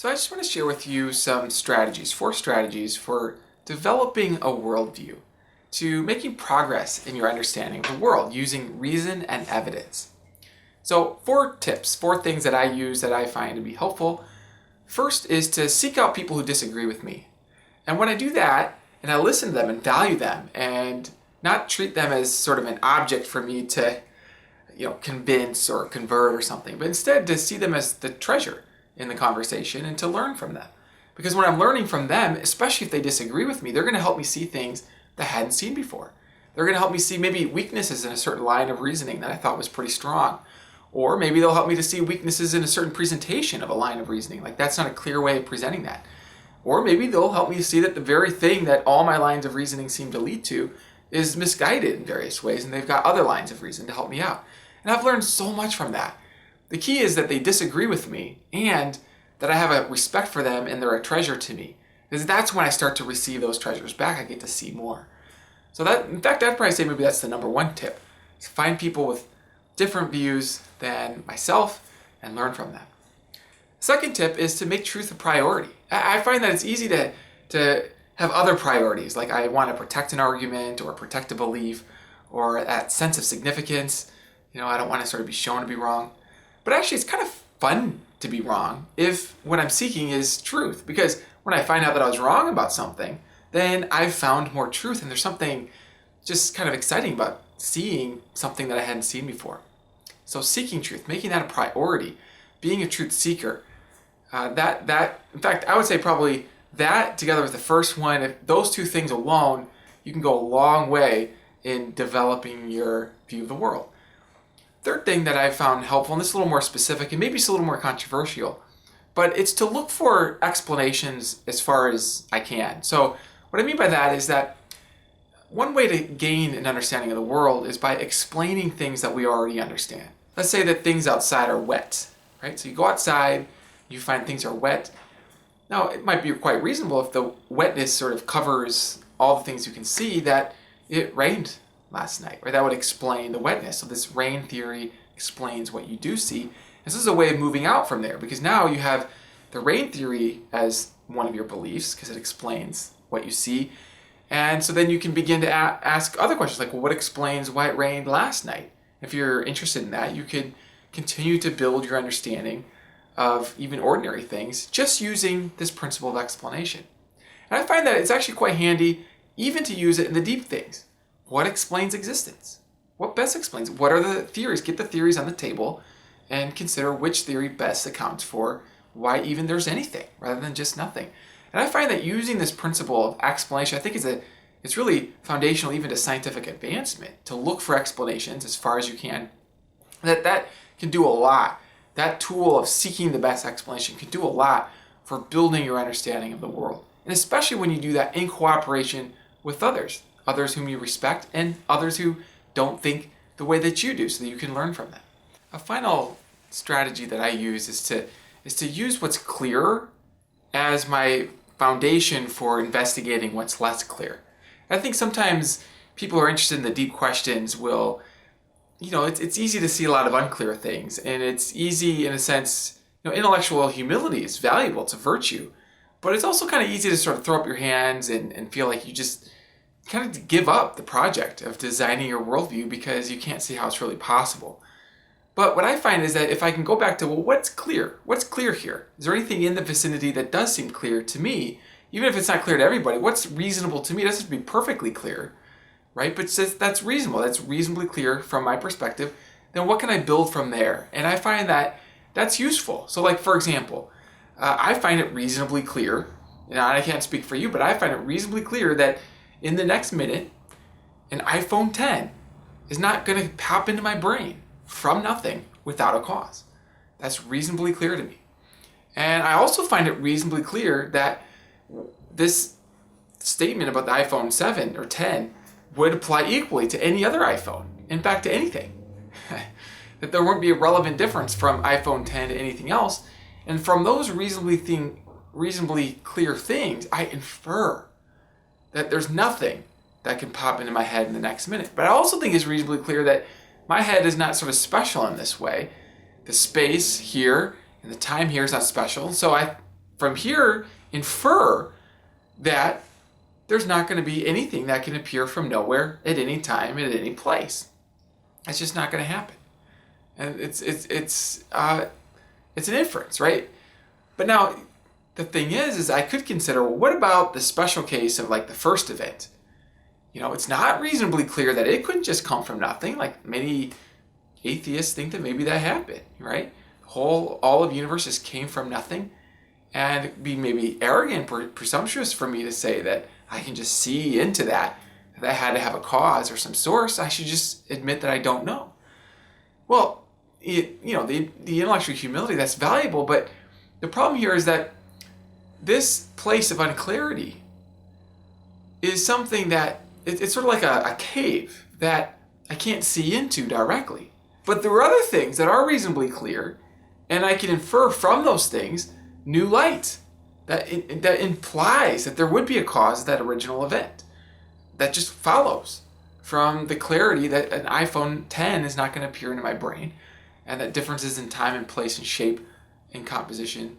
So I just want to share with you some strategies, 4 strategies for developing a worldview, to making progress in your understanding of the world using reason and evidence. So 4 tips, 4 things that I use that I find to be helpful. First is to seek out people who disagree with me. And when I do that, and I listen to them and value them and not treat them as sort of an object for me to, convince or convert or something, but instead to see them as the treasure in the conversation and to learn from them. Because when I'm learning from them, especially if they disagree with me, they're going to help me see things that I hadn't seen before. They're going to help me see maybe weaknesses in a certain line of reasoning that I thought was pretty strong. Or maybe they'll help me to see weaknesses in a certain presentation of a line of reasoning. Like that's not a clear way of presenting that. Or maybe they'll help me to see that the very thing that all my lines of reasoning seem to lead to is misguided in various ways, and they've got other lines of reason to help me out. And I've learned so much from that. The key is that they disagree with me and that I have a respect for them and they're a treasure to me. Because that's when I start to receive those treasures back. I get to see more. So that, in fact, I'd probably say maybe that's the number 1 tip. Is find people with different views than myself and learn from them. Second tip is to make truth a priority. I find that it's easy to have other priorities, like I want to protect an argument or protect a belief or that sense of significance. I don't want to sort of be shown to be wrong. But actually, it's kind of fun to be wrong if what I'm seeking is truth. Because when I find out that I was wrong about something, then I've found more truth. And there's something just kind of exciting about seeing something that I hadn't seen before. So seeking truth, making that a priority, being a truth seeker, in fact, I would say probably that together with the first one, if those 2 things alone, you can go a long way in developing your view of the world. Third thing that I've found helpful, and this is a little more specific and maybe it's a little more controversial, but it's to look for explanations as far as I can. So what I mean by that is that one way to gain an understanding of the world is by explaining things that we already understand. Let's say that things outside are wet, right? So you go outside, you find things are wet. Now, it might be quite reasonable if the wetness sort of covers all the things you can see that it rained last night, or that would explain the wetness. So this rain theory explains what you do see. This is a way of moving out from there, because now you have the rain theory as one of your beliefs, because it explains what you see. And so then you can begin to ask other questions, like, well, what explains why it rained last night? If you're interested in that, you could continue to build your understanding of even ordinary things just using this principle of explanation. And I find that it's actually quite handy even to use it in the deep things. What explains existence? What best explains? What are the theories? Get the theories on the table and consider which theory best accounts for why even there's anything rather than just nothing. And I find that using this principle of explanation, I think it's really foundational even to scientific advancement, to look for explanations as far as you can. That can do a lot. That tool of seeking the best explanation can do a lot for building your understanding of the world. And especially when you do that in cooperation with others whom you respect and others who don't think the way that you do, so that you can learn from them. A final strategy that I use is to use what's clear as my foundation for investigating what's less clear. I think sometimes people who are interested in the deep questions will, it's easy to see a lot of unclear things, and it's easy in a sense, intellectual humility is valuable, it's a virtue, but it's also kind of easy to sort of throw up your hands and feel like you just kind of give up the project of designing your worldview because you can't see how it's really possible. But what I find is that if I can go back to, well, what's clear? What's clear here? Is there anything in the vicinity that does seem clear to me? Even if it's not clear to everybody, what's reasonable to me? It doesn't have to be perfectly clear, right? But since that's reasonable, that's reasonably clear from my perspective, then what can I build from there? And I find that that's useful. So like, for example, I find it reasonably clear, and I can't speak for you, but I find it reasonably clear that in the next minute, an iPhone 10 is not going to pop into my brain from nothing without a cause. That's reasonably clear to me. And I also find it reasonably clear that this statement about the iPhone 7 or 10 would apply equally to any other iPhone, in fact, to anything. That there wouldn't be a relevant difference from iPhone 10 to anything else. And from those reasonably clear things, I infer that there's nothing that can pop into my head in the next minute. But I also think it's reasonably clear that my head is not sort of special in this way. The space here and the time here is not special. So I from here infer that there's not going to be anything that can appear from nowhere at any time, at any place. It's just not going to happen. And it's an inference, right? But now the thing is I could consider, well, what about the special case of like the first event? It's not reasonably clear that it couldn't just come from nothing. Like many atheists think that maybe that happened, right? All of the universe just came from nothing. And it'd be maybe arrogant, presumptuous for me to say that I can just see into that had to have a cause or some source. I should just admit that I don't know. Well, the intellectual humility, that's valuable, but the problem here is that this place of unclarity is something that it's sort of like a cave that I can't see into directly. But there are other things that are reasonably clear, and I can infer from those things new light that implies that there would be a cause of that original event. That just follows from the clarity that an iPhone 10 is not going to appear into my brain, and that differences in time and place and shape and composition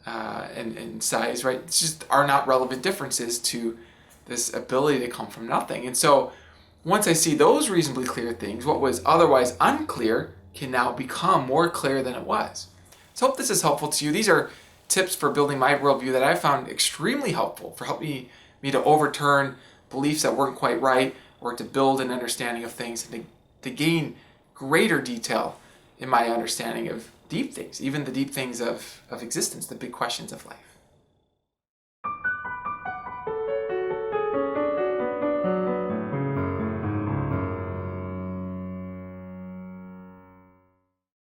and size, right, it's just are not relevant differences to this ability to come from nothing. And so once I see those reasonably clear things, what was otherwise unclear can now become more clear than it was. So I hope this is helpful to you. These are tips for building my worldview that I found extremely helpful for helping me to overturn beliefs that weren't quite right, or to build an understanding of things and to gain greater detail in my understanding of deep things, even the deep things of existence, the big questions of life.